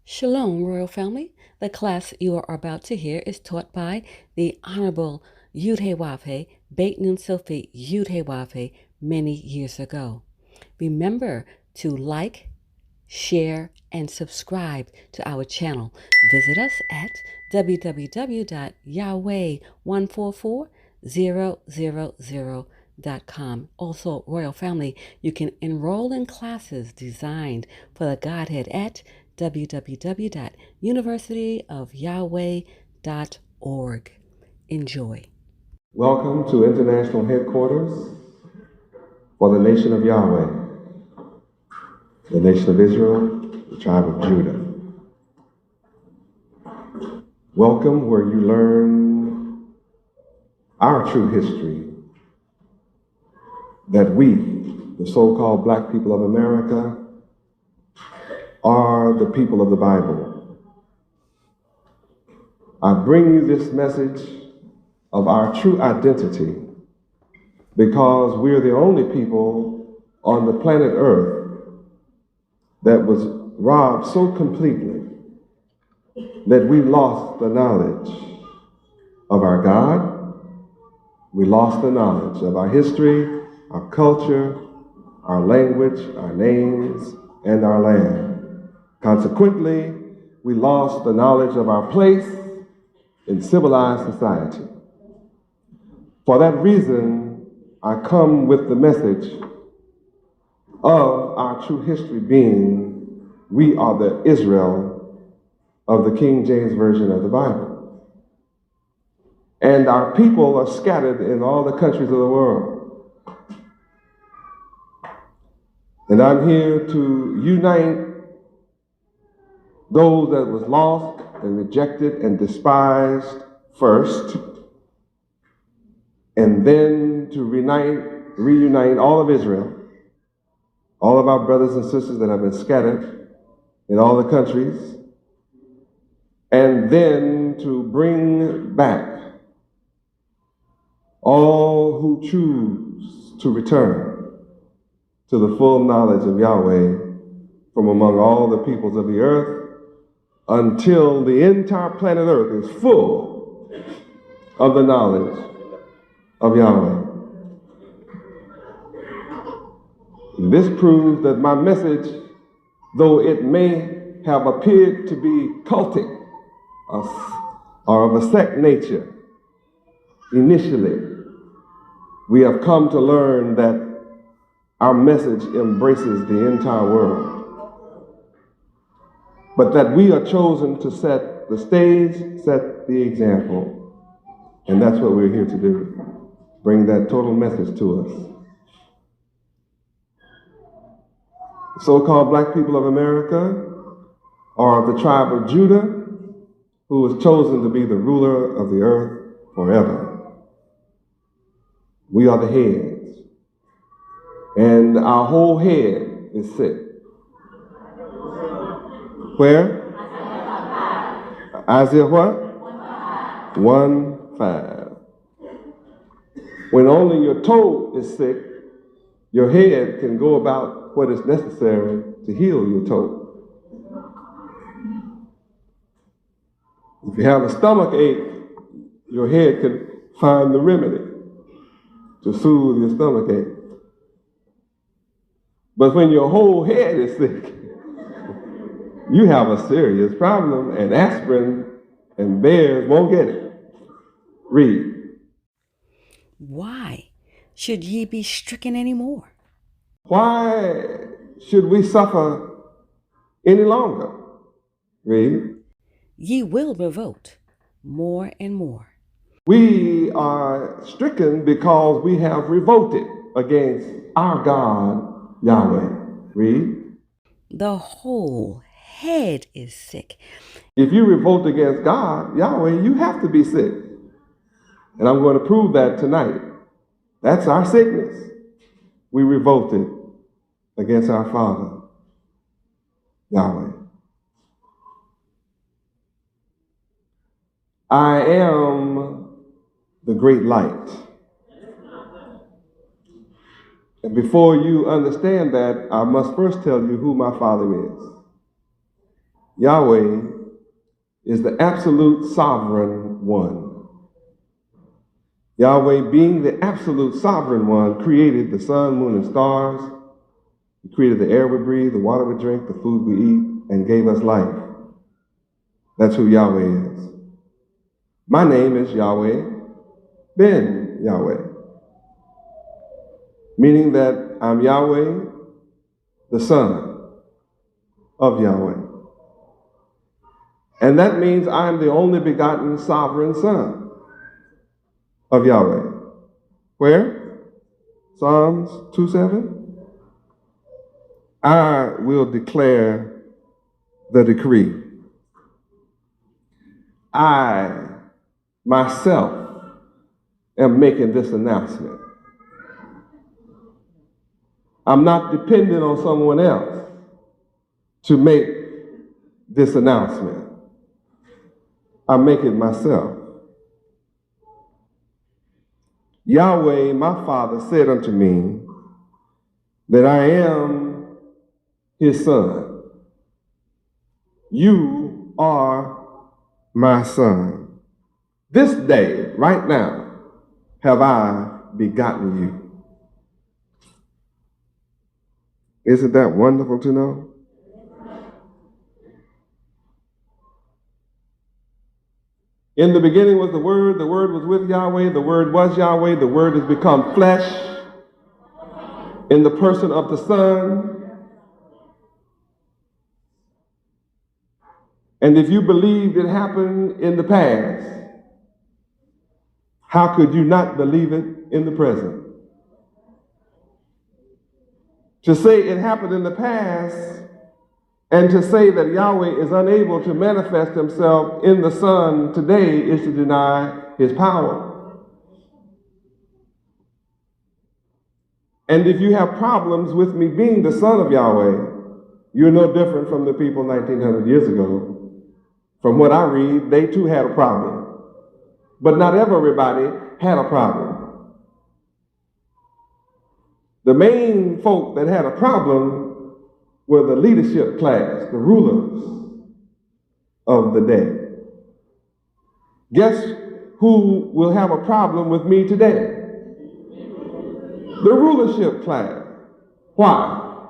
Shalom, Royal Family. The class you are about to hear is taught by the Honorable Yahweh Ben Yahweh many years ago. Remember to like, share, and subscribe to our channel. Visit us at www.yahweh144000.com. Also, Royal Family, you can enroll in classes designed for the Godhead at www.universityofyahweh.org. Enjoy. Welcome to International Headquarters for the Nation of Yahweh, the Nation of Israel, the tribe of Judah. Welcome where you learn our true history, that we, the so-called black people of America, are the people of the Bible. I bring you this message of our true identity because we're the only people on the planet Earth that was robbed so completely that we lost the knowledge of our God, we lost the knowledge of our history, our culture, our language, our names, and our land. Consequently, we lost the knowledge of our place in civilized society. For that reason, I come with the message of our true history being we are the Israel of the King James Version of the Bible. And our people are scattered in all the countries of the world. And I'm here to unite those that was lost and rejected and despised first, and then to reunite all of Israel, all of our brothers and sisters that have been scattered in all the countries, and then to bring back all who choose to return to the full knowledge of Yahweh from among all the peoples of the earth until the entire planet Earth is full of the knowledge of Yahweh. This proves that my message, though it may have appeared to be cultic or of a sect nature initially, we have come to learn that our message embraces the entire world. But that we are chosen to set the stage, set the example. And that's what we're here to do. Bring that total message to us. The so-called black people of America are the tribe of Judah, who was chosen to be the ruler of the earth forever. We are the heads. And our whole head is sick. Where? Isaiah what? 1:5. When only your toe is sick, your head can go about what is necessary to heal your toe. If you have a stomach ache, your head can find the remedy to soothe your stomach ache. But when your whole head is sick, you have a serious problem, and aspirin and bears won't get it. Read. Why should ye be stricken any more? Why should we suffer any longer? Read. Ye will revolt more and more. We are stricken because we have revolted against our God, Yahweh. Read. The whole head is sick. If you revolt against God, Yahweh, you have to be sick. And I'm going to prove that tonight. That's our sickness. We revolted against our Father, Yahweh. I am the great light. And before you understand that, I must first tell you who my Father is. Yahweh is the absolute sovereign one. Yahweh, being the absolute sovereign one, created the sun, moon, and stars. He created the air we breathe, the water we drink, the food we eat, and gave us life. That's who Yahweh is. My name is Yahweh Ben Yahweh, meaning that I'm Yahweh, the son of Yahweh. And that means I'm the only begotten sovereign son of Yahweh. Where? Psalms 2:7. I will declare the decree. I myself am making this announcement. I'm not dependent on someone else to make this announcement. I make it myself. Yahweh, my Father, said unto me that I am his son. You are my son. This day, right now, have I begotten you. Isn't that wonderful to know? In the beginning was the Word was with Yahweh, the Word was Yahweh, the Word has become flesh in the person of the Son. And if you believed it happened in the past, how could you not believe it in the present? To say it happened in the past and to say that Yahweh is unable to manifest himself in the Son today is to deny his power. And if you have problems with me being the Son of Yahweh, you're no different from the people 1900 years ago. From what I read, they too had a problem. But not everybody had a problem. The main folk that had a problem were the leadership class, the rulers of the day. Guess who will have a problem with me today? The rulership class. Why?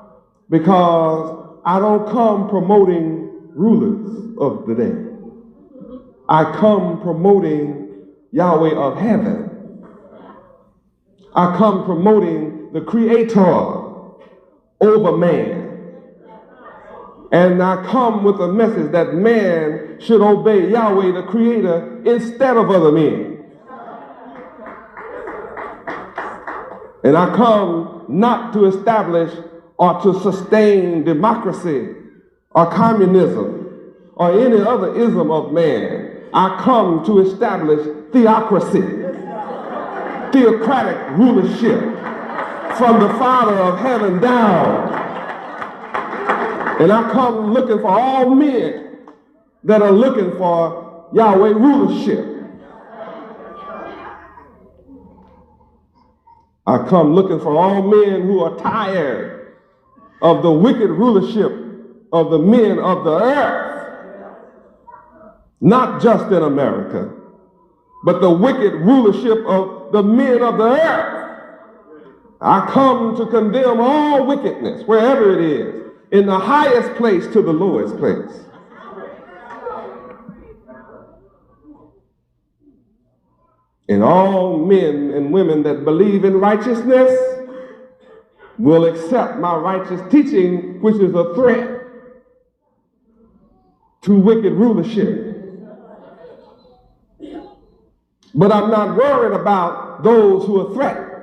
Because I don't come promoting rulers of the day. I come promoting Yahweh of heaven. I come promoting the Creator over man. And I come with a message that man should obey Yahweh the Creator instead of other men. And I come not to establish or to sustain democracy or communism or any other ism of man. I come to establish theocracy, theocratic rulership from the Father of heaven down. And I come looking for all men that are looking for Yahweh rulership. I come looking for all men who are tired of the wicked rulership of the men of the earth. Not just in America, but the wicked rulership of the men of the earth. I come to condemn all wickedness, wherever it is, in the highest place to the lowest place. And all men and women that believe in righteousness will accept my righteous teaching, which is a threat to wicked rulership. But I'm not worried about those who are threatened.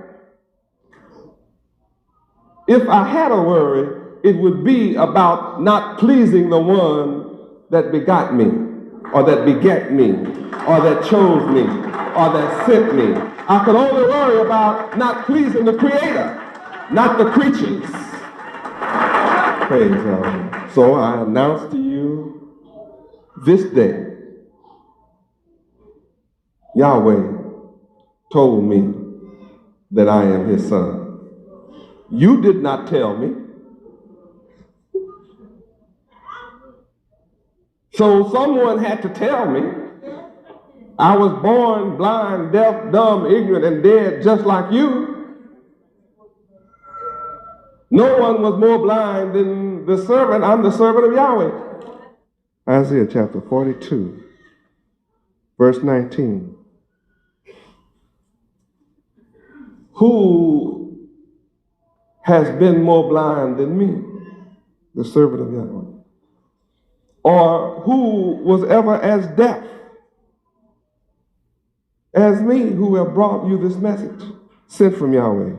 If I had a worry, it would be about not pleasing the one that begot me, or that beget me, or that chose me, or that sent me. I could only worry about not pleasing the Creator, not the creatures. Praise God. So I announce to you this day, Yahweh told me that I am his son. You did not tell me. So someone had to tell me I was born blind, deaf, dumb, ignorant, and dead just like you. No one was more blind than the servant. I'm the servant of Yahweh. Isaiah chapter 42, verse 19. Who has been more blind than me, the servant of Yahweh? Or who was ever as deaf as me, who have brought you this message sent from Yahweh?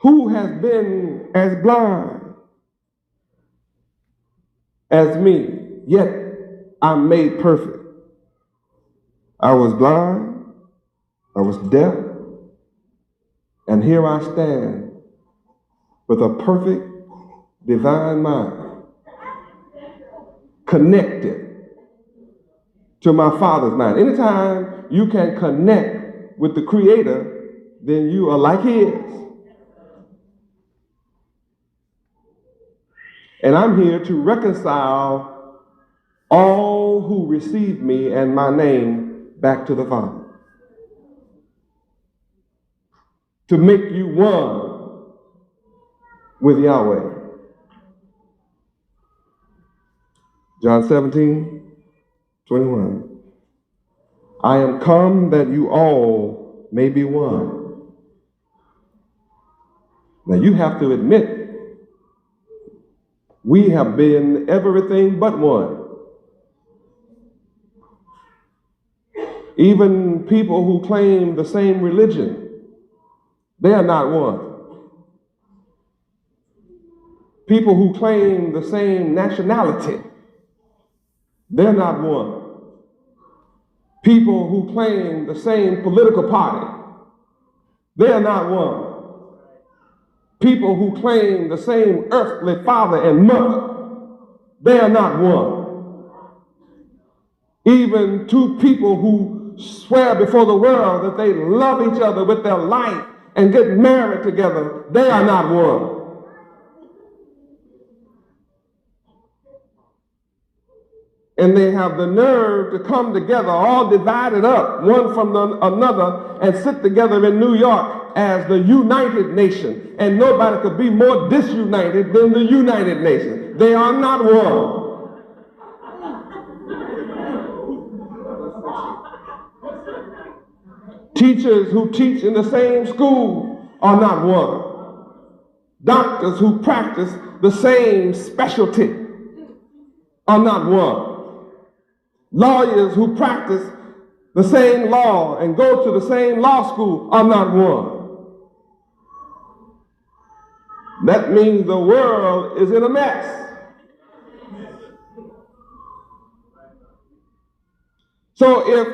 Who has been as blind as me, yet I'm made perfect? I was blind, I was deaf, and here I stand with a perfect divine mind, connected to my Father's mind. Anytime you can connect with the Creator, then you are like His. And I'm here to reconcile all who receive me and my name back to the Father. To make you one with Yahweh. John 17:21. I am come that you all may be one. Now you have to admit, we have been everything but one. Even people who claim the same religion, they are not one. People who claim the same nationality, they're not one. People who claim the same political party, they are not one. People who claim the same earthly father and mother, they are not one. Even two people who swear before the world that they love each other with their life and get married together, they are not one. And they have the nerve to come together all divided up, one from another, and sit together in New York as the United Nation. And nobody could be more disunited than the United Nation. They are not one. Teachers who teach in the same school are not one. Doctors who practice the same specialty are not one. Lawyers who practice the same law and go to the same law school are not one. That means the world is in a mess. So if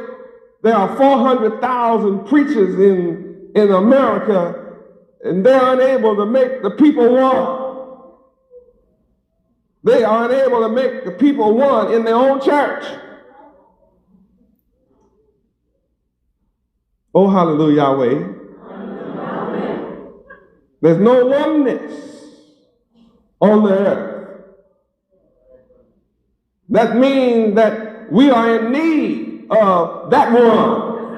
there are 400,000 preachers in America and they're unable to make the people one, they are unable to make the people one in their own church. Oh, hallelujah, Yahweh. There's no oneness on the earth. That means that we are in need of that one,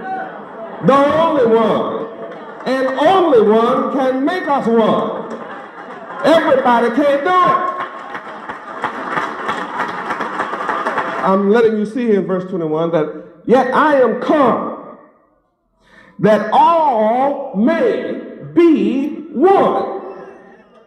the only one, and only one can make us one. Everybody can't do it. I'm letting you see here in verse 21 that yet I am come that all may be one.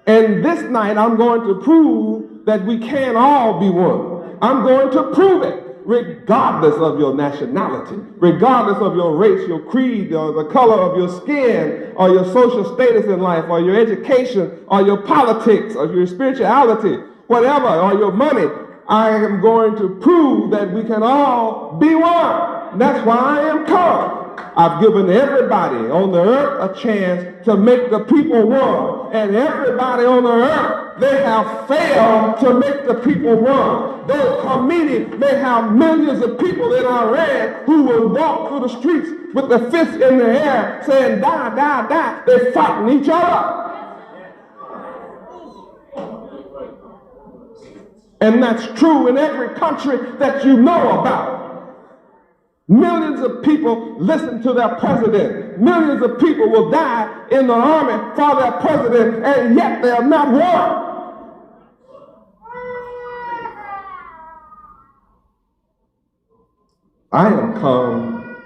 And this night I'm going to prove that we can all be one. I'm going to prove it regardless of your nationality, regardless of your race, your creed, or the color of your skin, or your social status in life, or your education, or your politics, or your spirituality, whatever, or your money. I am going to prove that we can all be one. That's why I am come. I've given everybody on the earth a chance to make the people one. And everybody on the earth, they have failed to make the people one. Those comedians may have millions of people in Iran who will walk through the streets with their fists in the air saying, die, die, die. They're fighting each other. And that's true in every country that you know about. Millions of people listen to their president. Millions of people will die in the army for their president, and yet they are not one. I am come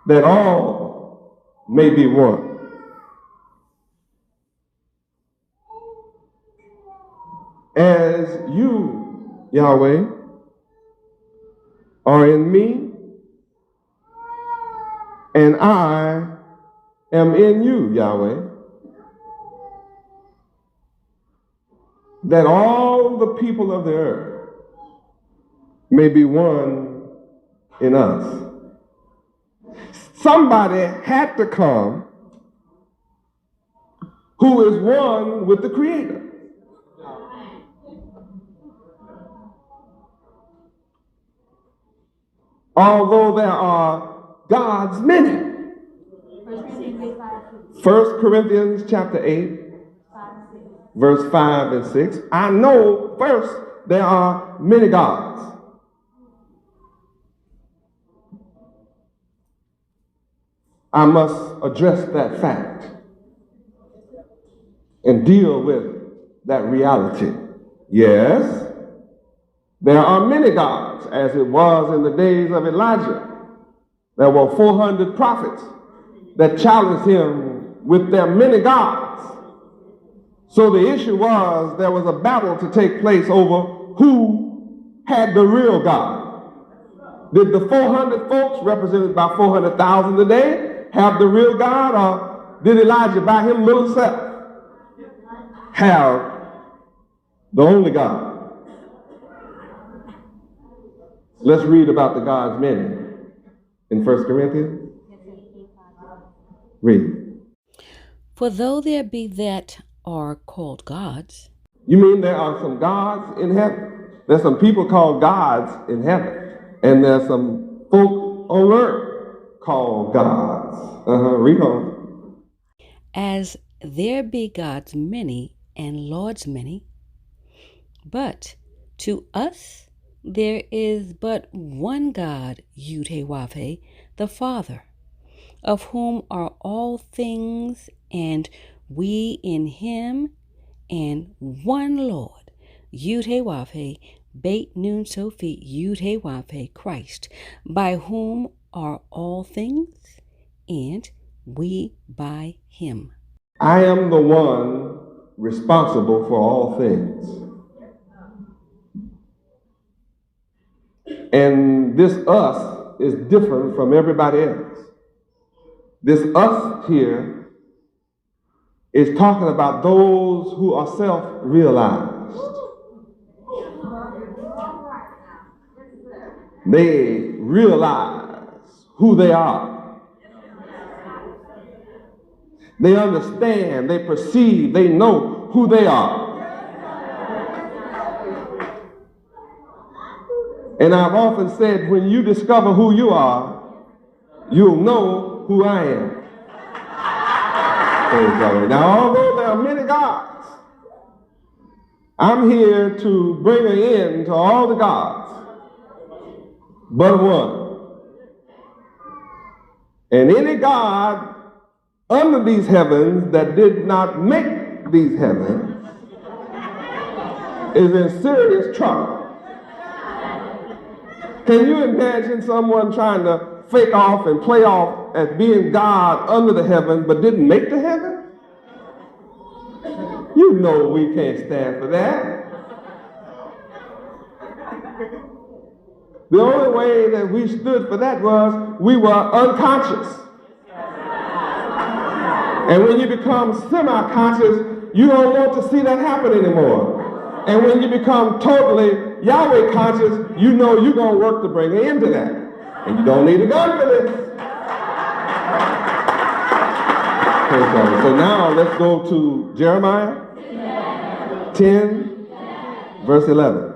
that all may be one. As you, Yahweh, are in me, and I am in you, Yahweh, that all the people of the earth may be one in us. Somebody had to come who is one with the Creator. Although there are gods many. 1 Corinthians chapter 8, verse 5 and 6. I know first there are many gods. I must address that fact and deal with that reality. Yes, there are many gods, as it was in the days of Elijah. There were 400 prophets that challenged him with their many gods. So the issue was there was a battle to take place over who had the real God. Did the 400 folks, represented by 400,000 today, have the real God, or did Elijah by him little self have the only God? Let's read about the gods many in 1 Corinthians. Read. For though there be that are called gods. You mean there are some gods in heaven? There's some people called gods in heaven. And there's some folk on earth called gods. Read on. As there be gods many and lords many, but to us there is but one God, Yahweh, the Father, of whom are all things, and we in him, and one Lord, Yahweh, Beit Nun Sophie, Yahweh, Christ, by whom are all things, and we by him. I am the one responsible for all things. And this us is different from everybody else. This us here is talking about those who are self-realized. They realize who they are. They understand, they perceive, they know who they are. And I've often said, when you discover who you are, you'll know who I am. Now, although there are many gods, I'm here to bring an end to all the gods but one. And any god under these heavens that did not make these heavens is in serious trouble. Can you imagine someone trying to fake off and play off as being God under the heaven but didn't make the heaven? You know we can't stand for that. The only way that we stood for that was we were unconscious. And when you become semi-conscious, you don't want to see that happen anymore. And when you become totally Yahweh conscious, you know you're going to work to bring an end to that. And you don't need a gun for this. Okay, so now let's go to Jeremiah 10, verse 11.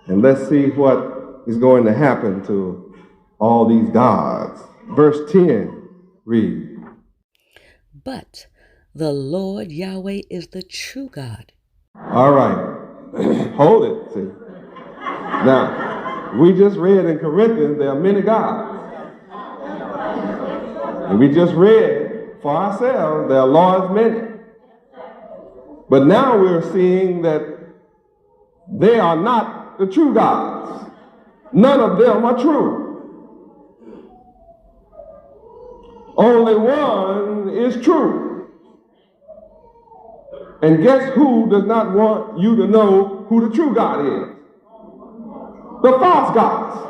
And let's see what is going to happen to all these gods. Verse 10, read. But the Lord Yahweh is the true God. All right. hold it, see. Now, we just read in Corinthians there are many gods. And we just read for ourselves there are Lord's many. But now we're seeing that they are not the true gods. None of them are true. Only one is true. And guess who does not want you to know who the true God is? The false gods.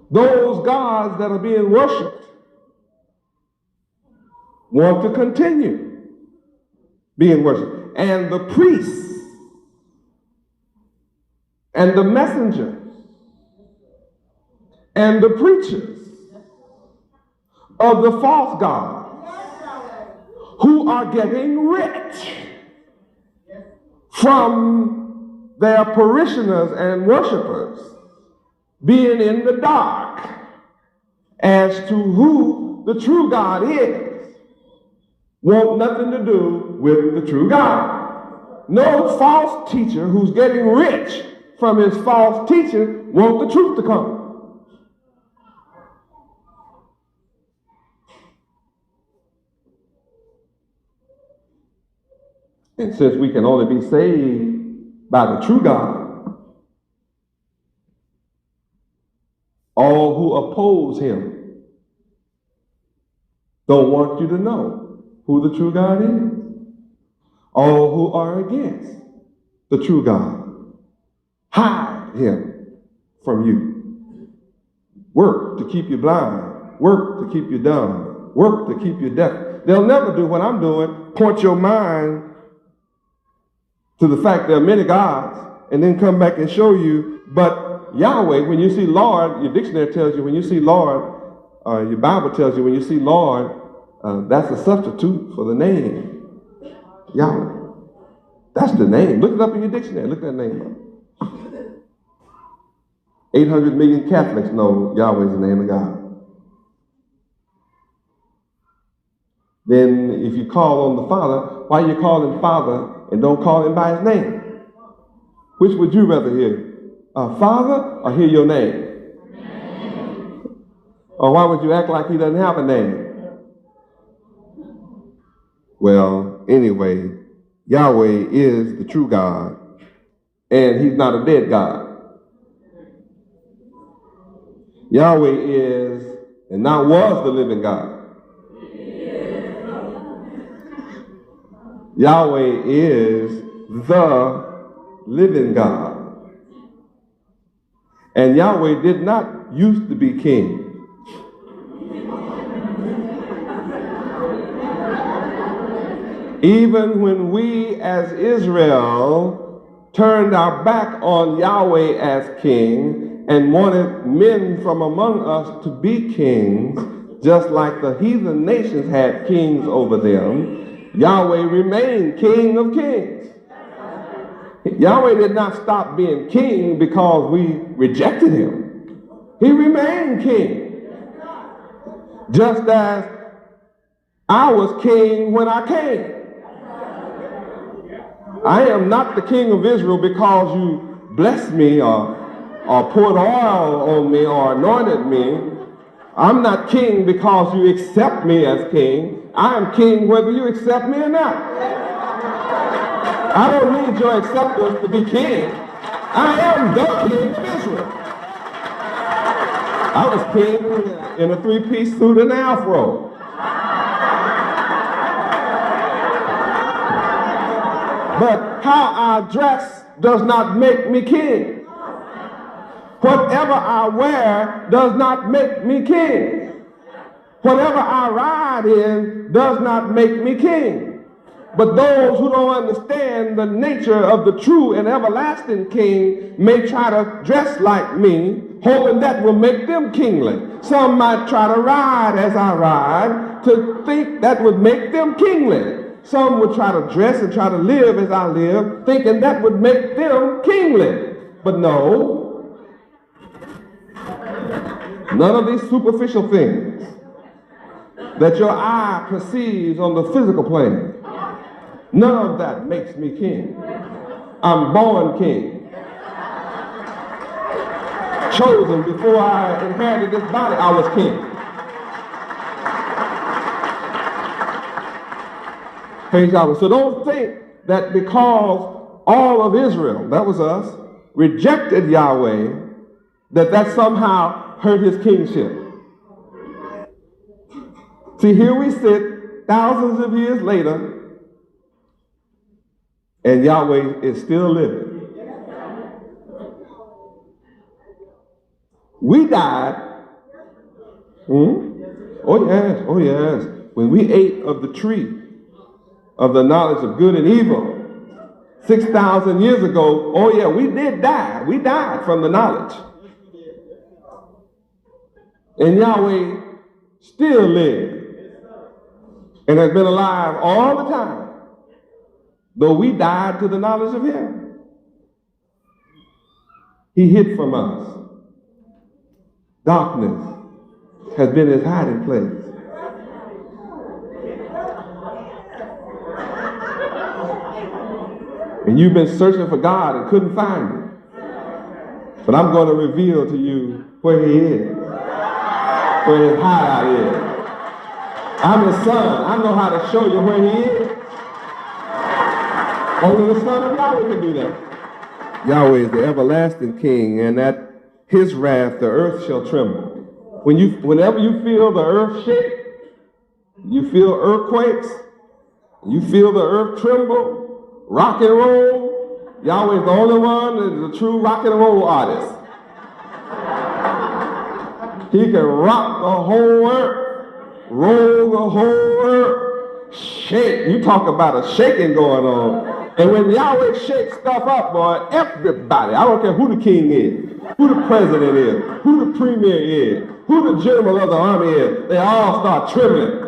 Those gods that are being worshipped want to continue being worshipped. And the priests and the messengers and the preachers of the false gods who are getting rich from their parishioners and worshipers being in the dark as to who the true God is, want nothing to do with the true God. No false teacher who's getting rich from his false teaching wants the truth to come. And since we can only be saved by the true God, all who oppose him don't want you to know who the true God is. All who are against the true God hide him from you. Work to keep you blind. Work to keep you dumb. Work to keep you deaf. They'll never do what I'm doing, point your mind to the fact there are many gods, and then come back and show you, but Yahweh, when you see Lord, your dictionary tells you when you see Lord, your Bible tells you when you see Lord, that's a substitute for the name Yahweh. That's the name. Look it up in your dictionary. Look that name up. 800 million Catholics know Yahweh is the name of God. Then if you call on the Father, why you call him Father and don't call him by his name? Which would you rather hear? Father or hear your name? Or why would you act like he doesn't have a name? Well, anyway, Yahweh is the true God, and he's not a dead God. Yahweh is and now was the living God. Yahweh is the living God. And Yahweh did not used to be king. Even when we as Israel turned our back on Yahweh as king and wanted men from among us to be kings, just like the heathen nations had kings over them, Yahweh remained King of kings. Yahweh did not stop being king because we rejected him. He remained king. Just as I was king when I came. I am not the king of Israel because you blessed me or poured oil on me or anointed me. I'm not king because you accept me as king. I am king whether you accept me or not. I don't need your acceptance to be king. I am the king of Israel. I was king in a three-piece suit and afro. But how I dress does not make me king. Whatever I wear does not make me king. Whatever I ride in does not make me king. But those who don't understand the nature of the true and everlasting king may try to dress like me, hoping that will make them kingly. Some might try to ride as I ride to think that would make them kingly. Some would try to dress and try to live as I live, thinking that would make them kingly. But no, none of these superficial things that your eye perceives on the physical plane, none of that makes me king. I'm born king. Chosen before I inherited this body, I was king. Praise Yahweh. So don't think that because all of Israel, that was us, rejected Yahweh, that somehow hurt his kingship. See, here we sit thousands of years later, and Yahweh is still living. We died. Oh yes, oh yes. When we ate of the tree of the knowledge of good and evil 6,000 years ago, oh yeah, we did die. We died from the knowledge. And Yahweh still lives and has been alive all the time, though we died to the knowledge of him. He hid from us. Darkness has been his hiding place. And you've been searching for God and couldn't find him. But I'm going to reveal to you where he is, where his hideout is. I'm his son. I know how to show you where he is. Only the Son of Yahweh can do that. Yahweh is the everlasting King, and at his wrath the earth shall tremble. Whenever you feel the earth shake, you feel earthquakes, you feel the earth tremble, rock and roll, Yahweh is the only one that is a true rock and roll artist. He can rock the whole earth, roll the whole earth, shake. You talk about a shaking going on. And when Yahweh shakes stuff up, boy, everybody, I don't care who the king is, who the president is, who the premier is, who the general of the army is, they all start trembling.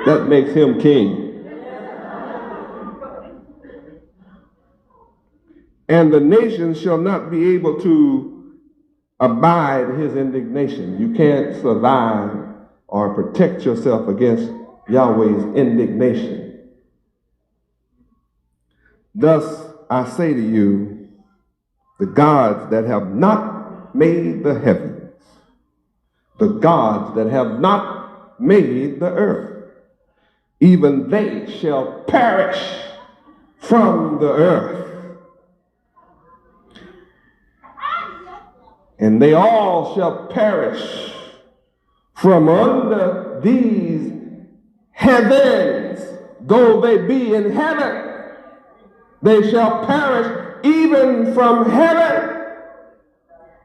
That makes him king. And the nations shall not be able to abide his indignation. You can't survive or protect yourself against Yahweh's indignation. Thus I say to you, the gods that have not made the heavens, the gods that have not made the earth, even they shall perish from the earth. And they all shall perish from under these heavens, though they be in heaven. They shall perish even from heaven,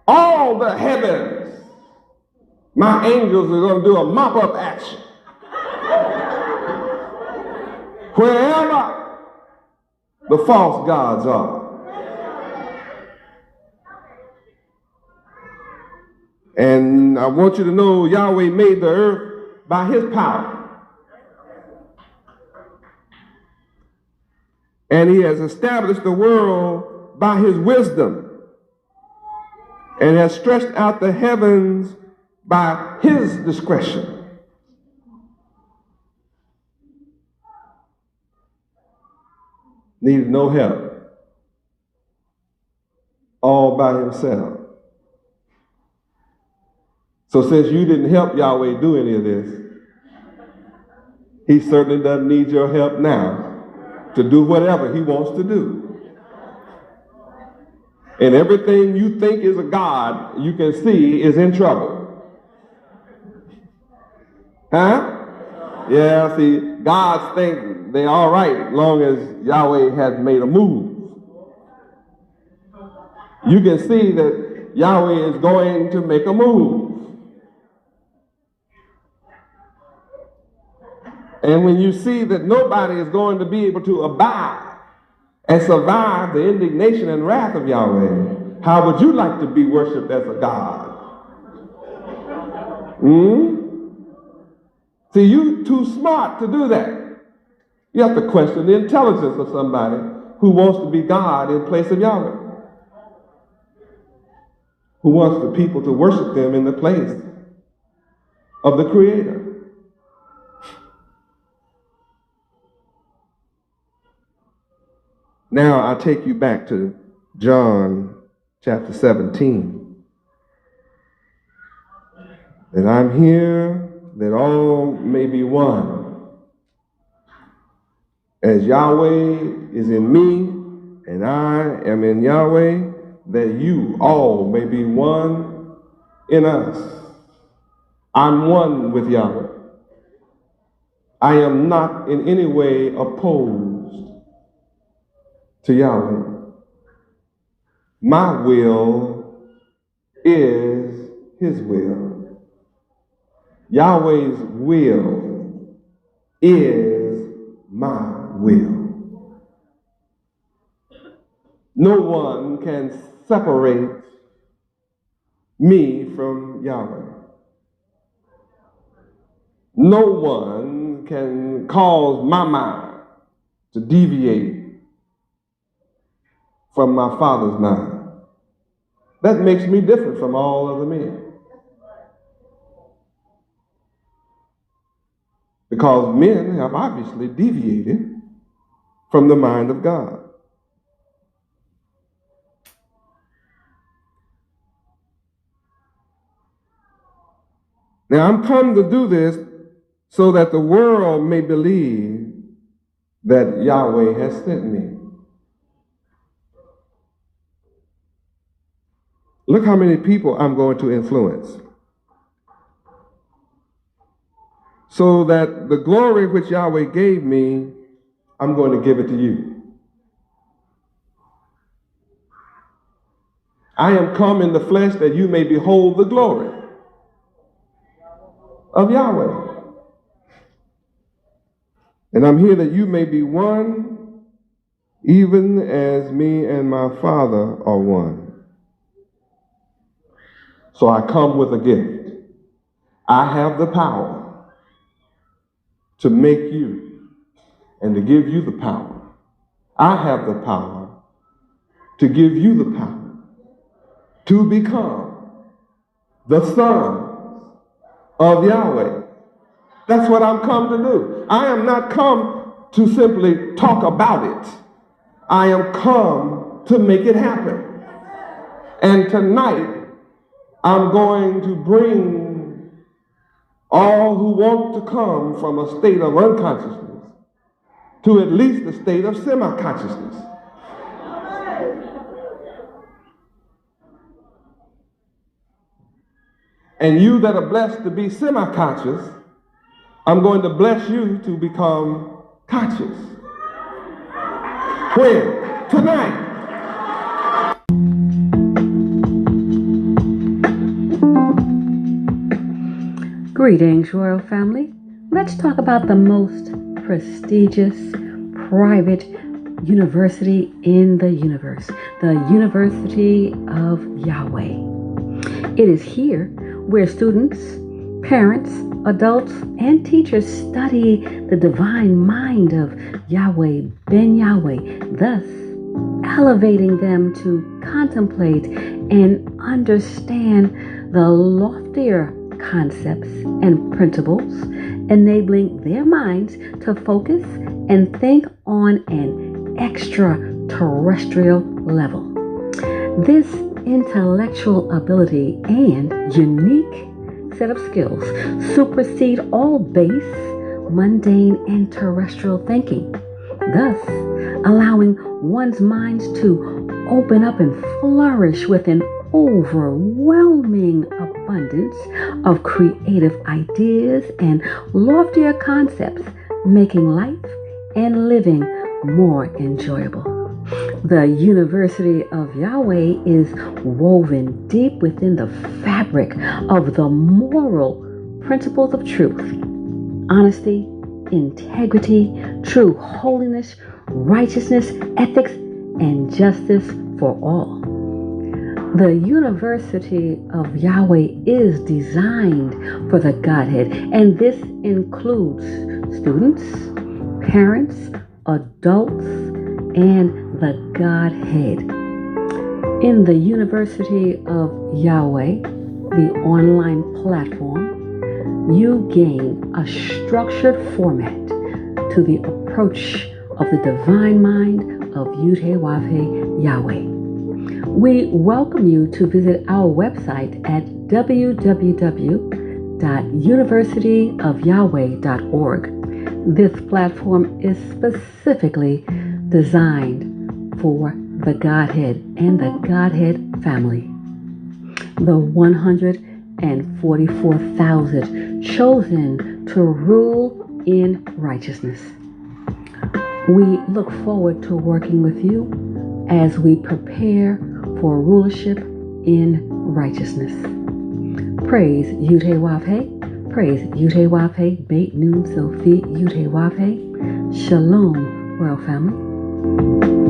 all the heavens. My angels are going to do a mop-up action. Wherever the false gods are. And I want you to know Yahweh made the earth by his power. And he has established the world by his wisdom. And has stretched out the heavens by his discretion. Needed no help. All by himself. So since you didn't help Yahweh do any of this, he certainly doesn't need your help now to do whatever he wants to do. And everything you think is a God, you can see is in trouble. Huh? Yeah, see, gods think they're all right as long as Yahweh has made a move. You can see that Yahweh is going to make a move. And when you see that nobody is going to be able to abide and survive the indignation and wrath of Yahweh, how would you like to be worshipped as a God? See, you're too smart to do that. You have to question the intelligence of somebody who wants to be God in place of Yahweh. Who wants the people to worship them in the place of the Creator. Now I take you back to John chapter 17. That I'm here that all may be one. As Yahweh is in me and I am in Yahweh, that you all may be one in us. I'm one with Yahweh. I am not in any way opposed to Yahweh. My will is his will. Yahweh's will is my will. No one can separate me from Yahweh. No one can cause my mind to deviate from my Father's mind. That makes me different from all other men. Because men have obviously deviated from the mind of God. Now I'm come to do this so that the world may believe that Yahweh has sent me. Look how many people I'm going to influence. So that the glory which Yahweh gave me, I'm going to give it to you. I am come in the flesh that you may behold the glory of Yahweh. And I'm here that you may be one, even as me and my Father are one. So I come with a gift. I have the power to make you and to give you the power. I have the power to give you the power to become the sons of Yahweh. That's what I'm come to do. I am not come to simply talk about it. I am come to make it happen. And tonight, I'm going to bring all who want to come from a state of unconsciousness to at least a state of semi-consciousness. And you that are blessed to be semi-conscious, I'm going to bless you to become conscious. When? Tonight. Greetings, Royal Family. Let's talk about the most prestigious private university in the universe, the University of Yahweh. It is here where students, parents, adults, and teachers study the divine mind of Yahweh Ben Yahweh, thus elevating them to contemplate and understand the loftier concepts and principles, enabling their minds to focus and think on an extraterrestrial level. This intellectual ability and unique set of skills supersede all base, mundane, and terrestrial thinking, thus allowing one's minds to open up and flourish with an overwhelming abundance of creative ideas and loftier concepts, making life and living more enjoyable. The University of Yahweh is woven deep within the fabric of the moral principles of truth, honesty, integrity, true holiness, righteousness, ethics, and justice for all. The University of Yahweh is designed for the Godhead, and this includes students, parents, adults, and the Godhead. In the University of Yahweh, the online platform, you gain a structured format to the approach of the divine mind of Yahweh Yahweh. We welcome you to visit our website at www.universityofyahweh.org. This platform is specifically designed for the Godhead and the Godhead family. The 144,000 chosen to rule in righteousness. We look forward to working with you as we prepare for rulership in righteousness. Praise Yahweh, praise Yahweh, Beit Nun Sophie Yahweh. Shalom, Royal Family.